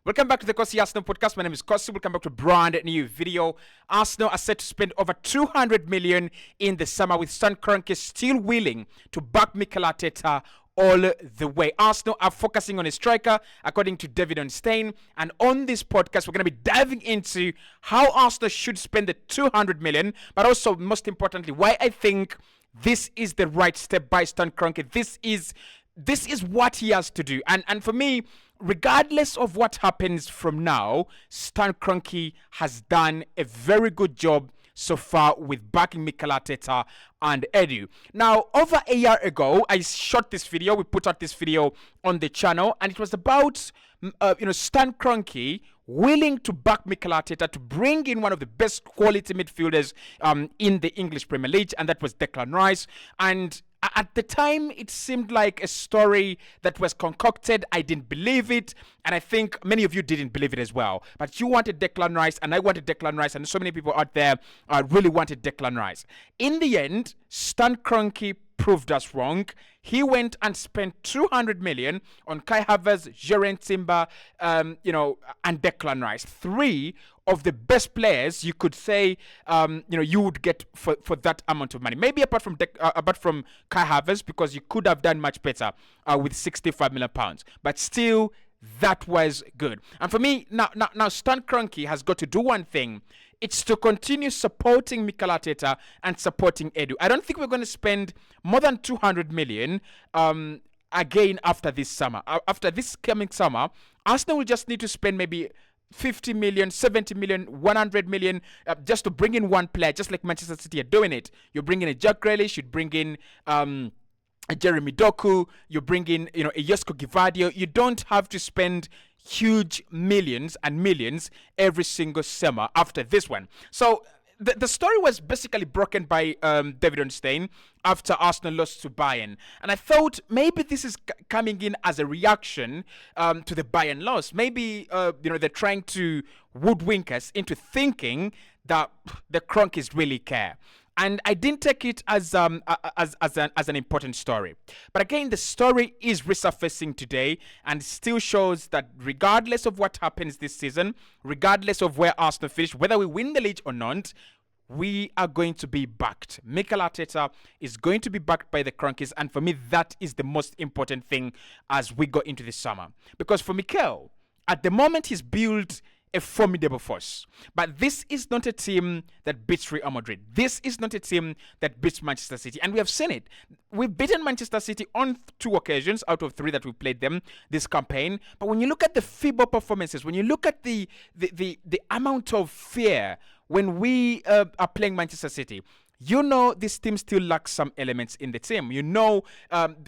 Welcome back to the Cossy Arsenal podcast. My name is Cossy. Welcome back to a brand new video. Arsenal are set to spend over 200 million in the summer, with Kroenke still willing to back Mikel Arteta all the way. Arsenal are focusing on a striker, according to David Onstein. And on this podcast, we're going to be diving into how Arsenal should spend the 200 million, but also, most importantly, why I think this is the right step by Kroenke. This is what he has to do. And for me, regardless of what happens from now, Kroenke has done a very good job so far with backing Mikel Arteta and Edu. Now, over a year ago, I shot this video. We put out this video on the channel, and it was about Kroenke willing to back Mikel Arteta to bring in one of the best quality midfielders in the English Premier League, and that was Declan Rice. And at the time, it seemed like a story that was concocted. I didn't believe it, and I think many of you didn't believe it as well. But you wanted Declan Rice, and I wanted Declan Rice, and so many people out there really wanted Declan Rice. In the end, Kroenke proved us wrong. He went and spent 200 million on Kai Havertz, Yerry Timber, and Declan Rice. Three of the best players you could say, you would get for that amount of money. Maybe apart from Kai Havertz, because you could have done much better with 65 million pounds. But still, that was good. And for me, now Kroenke has got to do one thing. It's to continue supporting Mikel Arteta and supporting Edu. I don't think we're going to spend more than 200 million again after this summer. After this coming summer, Arsenal will just need to spend maybe 50 million, 70 million, 100 million just to bring in one player, just like Manchester City are doing it. You bring in a Jack Grealish, you bring in a Jeremy Doku, you bring in a Josko Gvardiol. You don't have to spend huge millions and millions every single summer after this one. So the story was basically broken by David Onstein after Arsenal lost to Bayern. And I thought maybe this is coming in as a reaction to the Bayern loss. Maybe they're trying to woodwink us into thinking that the Kroenkes really care. And I didn't take it as an important story. But again, the story is resurfacing today and still shows that regardless of what happens this season, regardless of where Arsenal finish, whether we win the league or not, we are going to be backed. Mikel Arteta is going to be backed by the Kroenkes. And for me, that is the most important thing as we go into the summer. Because for Mikel, at the moment, he's built a formidable force. But this is not a team that beats Real Madrid. This is not a team that beats Manchester City. And we have seen it. We've beaten Manchester City on 2 occasions out of 3 that we played them this campaign. But when you look at the feeble performances, when you look at the amount of fear when we are playing Manchester City, this team still lacks some elements in the team.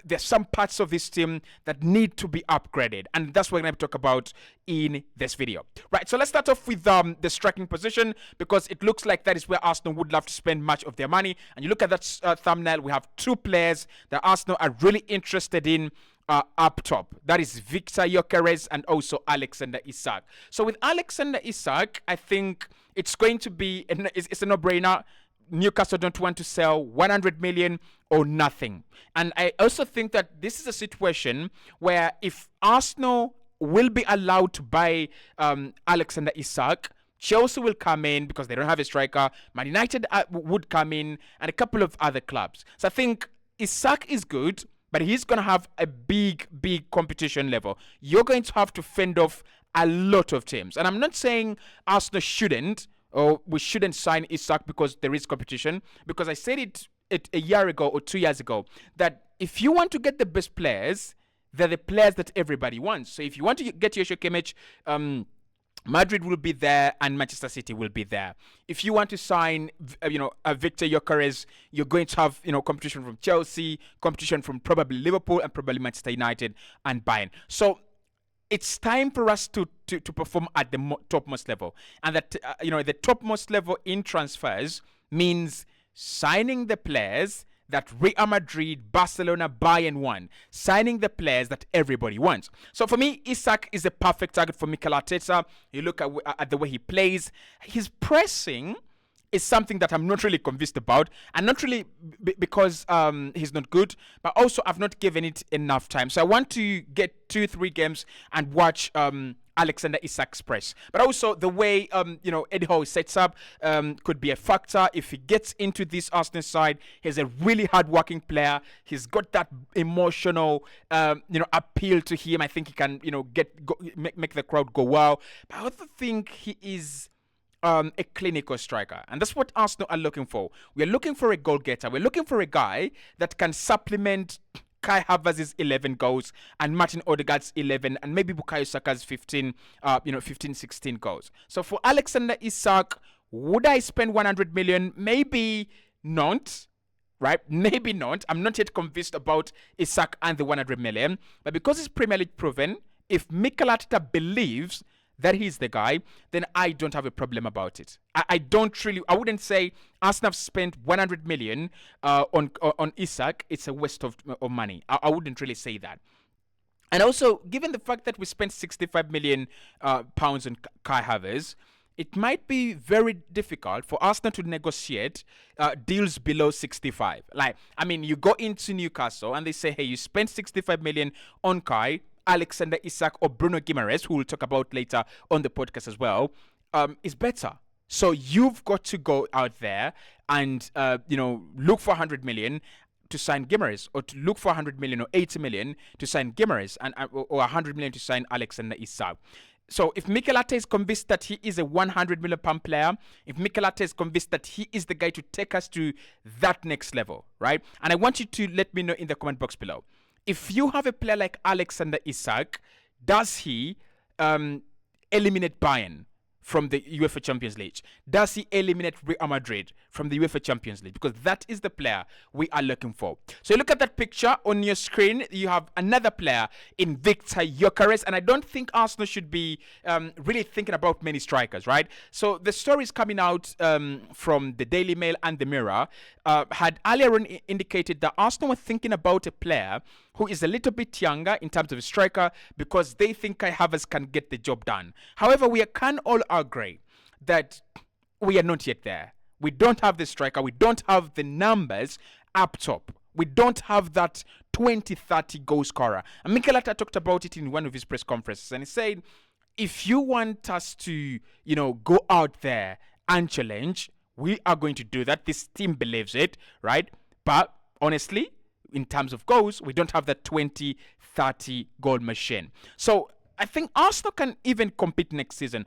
There's some parts of this team that need to be upgraded. And that's what we're going to talk about in this video. Right, so let's start off with the striking position, because it looks like that is where Arsenal would love to spend much of their money. And you look at that thumbnail, we have 2 players that Arsenal are really interested in up top. That is Victor Gyökeres and also Alexander Isak. So with Alexander Isak, I think it's going to be, it's a no-brainer. Newcastle don't want to sell 100 million or nothing. And I also think that this is a situation where if Arsenal will be allowed to buy Alexander Isak, Chelsea will come in because they don't have a striker. Man United would come in, and a couple of other clubs. So I think Isak is good, but he's going to have a big competition level. You're going to have to fend off a lot of teams. And I'm not saying Arsenal shouldn't, or we shouldn't sign Isak because there is competition. Because I said it a year ago or 2 years ago that if you want to get the best players, they're the players that everybody wants. So if you want to get Joshua Kimmich, Madrid will be there and Manchester City will be there. If you want to sign, a Victor Gyökeres, you're going to have, competition from Chelsea, competition from probably Liverpool and probably Manchester United and Bayern. So it's time for us to perform at the topmost level. And that, the topmost level in transfers means signing the players that Real Madrid, Barcelona, Bayern want. Signing the players that everybody wants. So for me, Isak is a perfect target for Mikel Arteta. You look at the way he plays. His pressing is something that I'm not really convinced about, and not really because he's not good, but also I've not given it enough time. So I want to get 2-3 games and watch Alexander Isak's press. But also the way Eddie Howe sets up could be a factor. If he gets into this Arsenal side, he's a really hard-working player. He's got that emotional appeal to him. I think he can make the crowd go wow. But I also think he is a clinical striker, and that's what Arsenal are looking for. We're looking for a goal getter. We're looking for a guy that can supplement Kai Havertz's 11 goals and Martin Odegaard's 11 and maybe Bukayo Saka's 15, 16 goals. So for Alexander Isak, would I spend 100 million? Maybe not. Right? Maybe not. I'm not yet convinced about Isak and the 100 million. But because it's Premier League proven, if Mikel Arteta believes that he's the guy, then I don't have a problem about it. I wouldn't say Arsenal have spent 100 million on Isak. It's a waste of money. I wouldn't really say that. And also, given the fact that we spent 65 million pounds on Kai Havertz, it might be very difficult for Arsenal to negotiate deals below 65. You go into Newcastle and they say, hey, you spent 65 million on Kai, Alexander Isak or Bruno Guimaraes, who we'll talk about later on the podcast as well, is better. So you've got to go out there and look for 100 million to sign Guimaraes, or to look for 100 million or 80 million to sign Guimaraes, or 100 million to sign Alexander Isak. So if Mikel Arteta is convinced that he is a 100 million pound player, if Mikel Arteta is convinced that he is the guy to take us to that next level, right? And I want you to let me know in the comment box below. If you have a player like Alexander Isak, does he eliminate Bayern from the UEFA Champions League? Does he eliminate Real Madrid from the UEFA Champions League? Because that is the player we are looking for. So look at that picture on your screen. You have another player in Victor Gyökeres, and I don't think Arsenal should be really thinking about many strikers, right? So the stories coming out from the Daily Mail and the Mirror had earlier on indicated that Arsenal were thinking about a player who is a little bit younger in terms of a striker because they think Kai Havertz can get the job done. However, we can all agree that we are not yet there. We don't have the striker. We don't have the numbers up top. We don't have that 20-30 goal scorer. And Mikel Arteta talked about it in one of his press conferences, and he said, if you want us to, go out there and challenge, we are going to do that. This team believes it, right? But honestly, in terms of goals, we don't have that 20-30 goal machine. So I think Arsenal can even compete next season,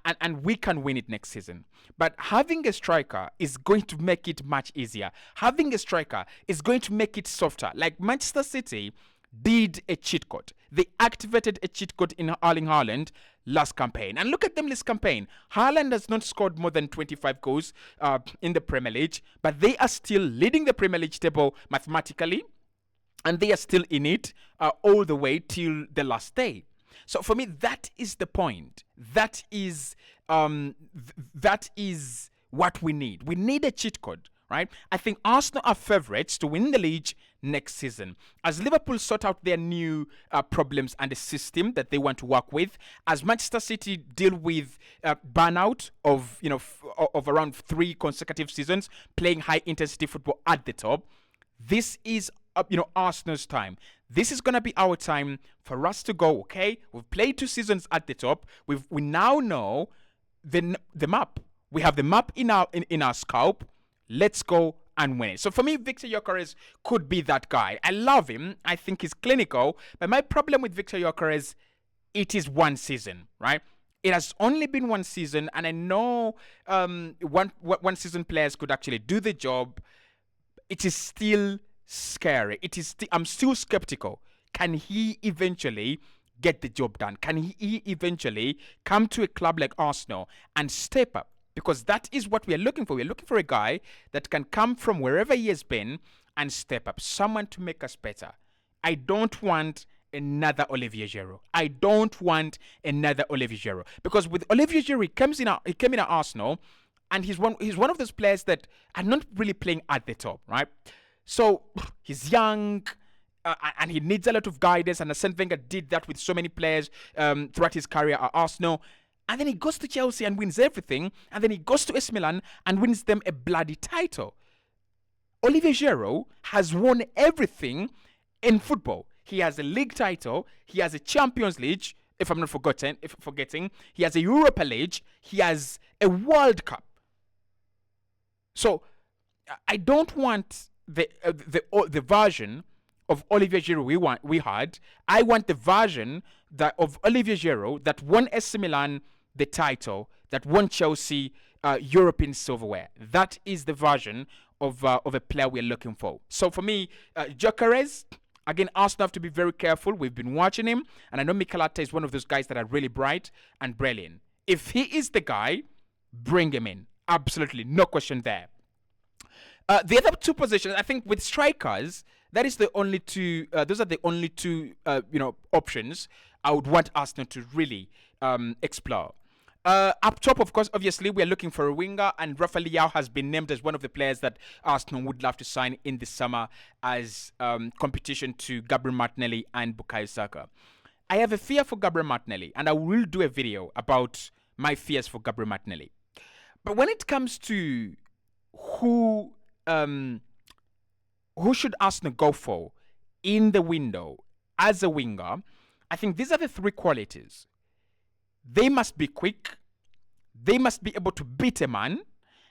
and we can win it next season. But having a striker is going to make it much easier. Having a striker is going to make it softer. Like Manchester City did a cheat code. They activated a cheat code in Erling Haaland last campaign. And look at them this campaign. Haaland has not scored more than 25 goals in the Premier League, but they are still leading the Premier League table mathematically, and they are still in it all the way till the last day. So for me, that is the point. That is what we need. We need a cheat code, right? I think Arsenal are favourites to win the league next season. As Liverpool sort out their new problems and the system that they want to work with, as Manchester City deal with burnout of of around 3 consecutive seasons playing high intensity football at the top, this is Arsenal's time. This is gonna be our time for us to go. Okay, we've played 2 seasons at the top. We now know the map. We have the map in our scope. Let's go and win it. So for me, Victor Gyökeres could be that guy. I love him. I think he's clinical. But my problem with Victor Gyökeres, it is 1 season, right? It has only been 1 season, and I know one season players could actually do the job. It is still scary. I'm still skeptical. Can he eventually get the job done? Can he eventually come to a club like Arsenal and step up? Because that is what we are looking for. We're looking for a guy that can come from wherever he has been and step up. Someone to make us better. I don't want another Olivier Giroud. I don't want another Olivier Giroud. Because with Olivier Giroud, he came in at Arsenal, and he's one of those players that are not really playing at the top, right? So he's young, and he needs a lot of guidance. And Arsene Wenger did that with so many players throughout his career at Arsenal. And then he goes to Chelsea and wins everything. And then he goes to AC Milan and wins them a bloody title. Olivier Giroud has won everything in football. He has a league title. He has a Champions League, if I'm not forgetting. He has a Europa League. He has a World Cup. So I don't want the version of Olivier Giroud we had. I want the version of Olivier Giroud that won AC Milan the title, that won Chelsea European silverware. That is the version of a player we're looking for. So for me, Gyökeres, again, Arsenal have to be very careful. We've been watching him, and I know Mikel Arteta is one of those guys that are really bright and brilliant. If he is the guy, bring him in. Absolutely, no question there. The other two positions, I think, with strikers, that is the only two. Those are the only two, options I would want Arsenal to really explore. Up top, of course, obviously, we are looking for a winger, and Rafa Leao has been named as one of the players that Arsenal would love to sign in the summer as competition to Gabriel Martinelli and Bukayo Saka. I have a fear for Gabriel Martinelli, and I will do a video about my fears for Gabriel Martinelli. But when it comes to who should Arsenal go for in the window as a winger, I think these are the three qualities. They must be quick, they must be able to beat a man,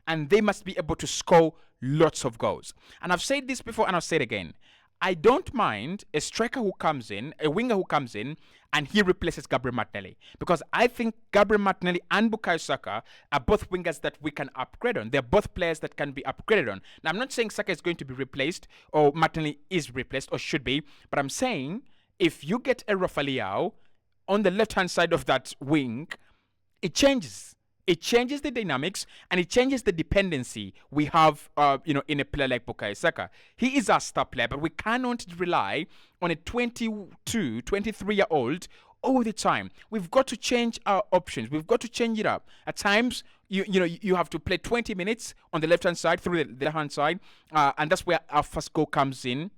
and they must be able to score lots of goals. And I've said this before and I'll say it again. I don't mind a striker who comes in, a winger who comes in, and he replaces Gabriel Martinelli. Because I think Gabriel Martinelli and Bukayo Saka are both wingers that we can upgrade on. They're both players that can be upgraded on. Now, I'm not saying Saka is going to be replaced, or Martinelli is replaced, or should be, but I'm saying if you get a Rafa Leao on the left-hand side of that wing, it changes. It changes the dynamics, and it changes the dependency we have, in a player like Bukayo Saka. He is our star player, but we cannot rely on a 22, 23-year-old all the time. We've got to change our options. We've got to change it up. At times, you have to play 20 minutes on the left-hand side, through the left-hand side, and that's where our first goal comes in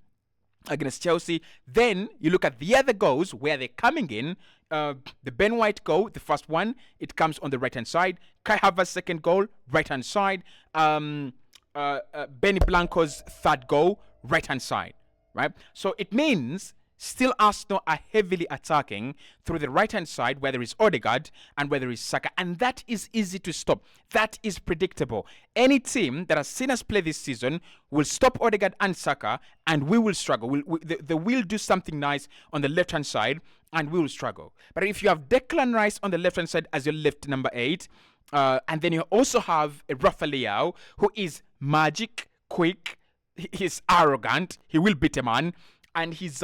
against Chelsea. Then you look at the other goals where they're coming in. The Ben White goal, the first one, it comes on the right hand side. Kai Havertz's second goal, right hand side. Benny Blanco's third goal, right hand side. Right. So it means still Arsenal are heavily attacking through the right hand side where there is Odegaard and where there is Saka, and that is easy to stop. That is predictable. Any team that has seen us play this season will stop Odegaard and Saka, and we will struggle. They will do something nice on the left hand side, and we will struggle. But if you have Declan Rice on the left hand side as your left number 8, and then you also have a Rafa Leao who is magic, quick, he's arrogant, he will beat a man, and he's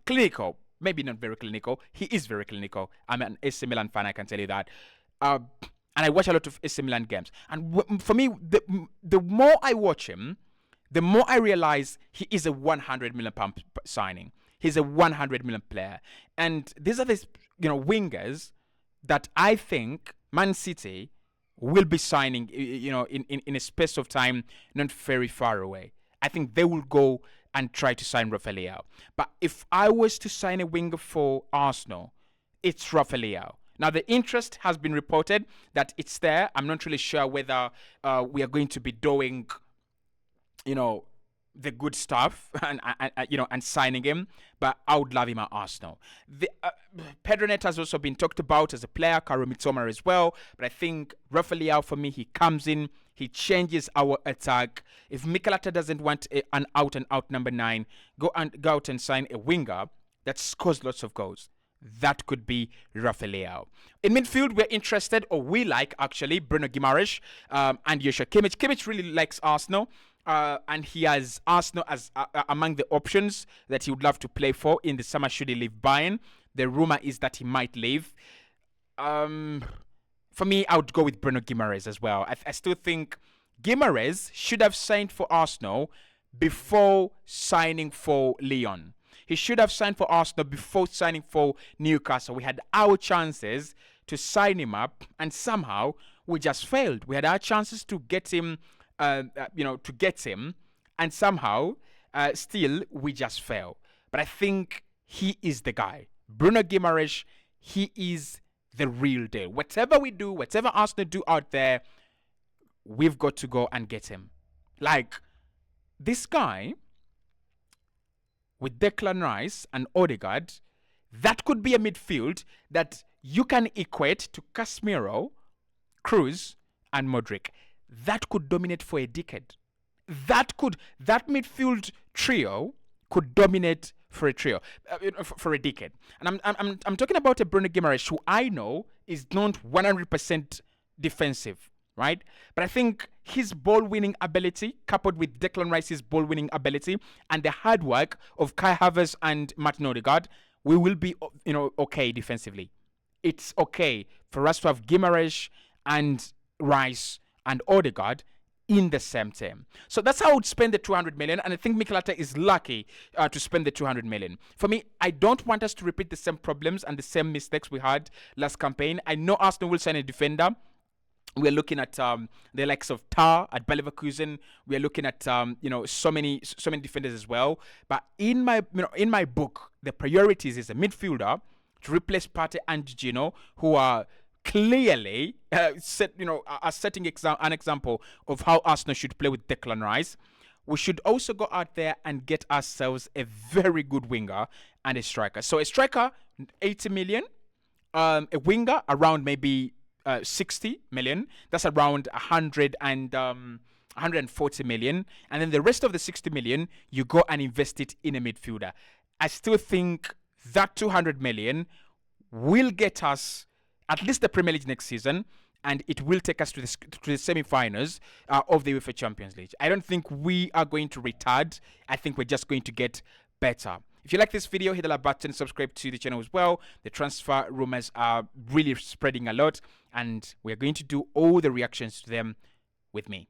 clinical. Maybe not very clinical. He is very clinical. I'm an AC Milan fan, I can tell you that. And I watch a lot of AC Milan games. And for me, the more I watch him, the more I realize he is a 100 million pound signing. He's a 100 million player. And these are the wingers that I think Man City will be signing, in a space of time not very far away. I think they will go and try to sign Rafa Leao. But if I was to sign a winger for Arsenal, it's Rafa Leao. Now, the interest has been reported that it's there. I'm not really sure whether we are going to be doing, the good stuff and signing him. But I would love him at Arsenal. Pedro Neto has also been talked about as a player, Karu Mitoma as well. But I think Rafa Leao, for me, he comes in, he changes our attack. If Mikel Arteta doesn't want an out-and-out number 9, go out and sign a winger that scores lots of goals. That could be Rafa Leao. In midfield, we're interested, or we like, actually, Bruno Guimaraes and Joshua Kimmich. Kimmich really likes Arsenal. And he has Arsenal as among the options that he would love to play for in the summer should he leave Bayern. The rumor is that he might leave. For me, I would go with Bruno Guimaraes as well. I still think Guimaraes should have signed for Arsenal before signing for Lyon. He should have signed for Arsenal before signing for Newcastle. We had our chances to sign him up, and somehow we just failed. We had our chances to get him, and somehow still we just fail. But I think he is the guy. Bruno Guimaraes, he is the real deal. Whatever we do, whatever Arsenal do out there, we've got to go and get him. Like, this guy with Declan Rice and Odegaard, that could be a midfield that you can equate to Casemiro, Cruz, and Modric. That could dominate for a decade. That midfield trio could dominate for a decade. And I'm talking about a Bruno Guimaraes who I know is not 100% defensive, right? But I think his ball-winning ability, coupled with Declan Rice's ball-winning ability, and the hard work of Kai Havertz and Martin Odegaard, we will be, okay defensively. It's okay for us to have Guimaraes and Rice and Odegaard in the same team. So that's how I would spend the 200 million, and I think Mikel Arteta is lucky to spend the 200 million. For me, I don't want us to repeat the same problems and the same mistakes we had last campaign. I know Arsenal will sign a defender. We're looking at the likes of Tar at Bayer Leverkusen. We're looking at so many defenders as well. But in my book, the priorities is a midfielder to replace Partey and Gino, who are clearly setting an example of how Arsenal should play with Declan Rice. We should also go out there and get ourselves a very good winger and a striker. So a striker, 80 million. A winger around maybe 60 million. That's around 140 million. And then the rest of the 60 million, you go and invest it in a midfielder. I still think that 200 million will get us at least the Premier League next season, and it will take us to the semi-finals of the UEFA Champions League. I don't think we are going to retard. I think we're just going to get better. If you like this video, hit the like button, subscribe to the channel as well. The transfer rumors are really spreading a lot, and we're going to do all the reactions to them with me.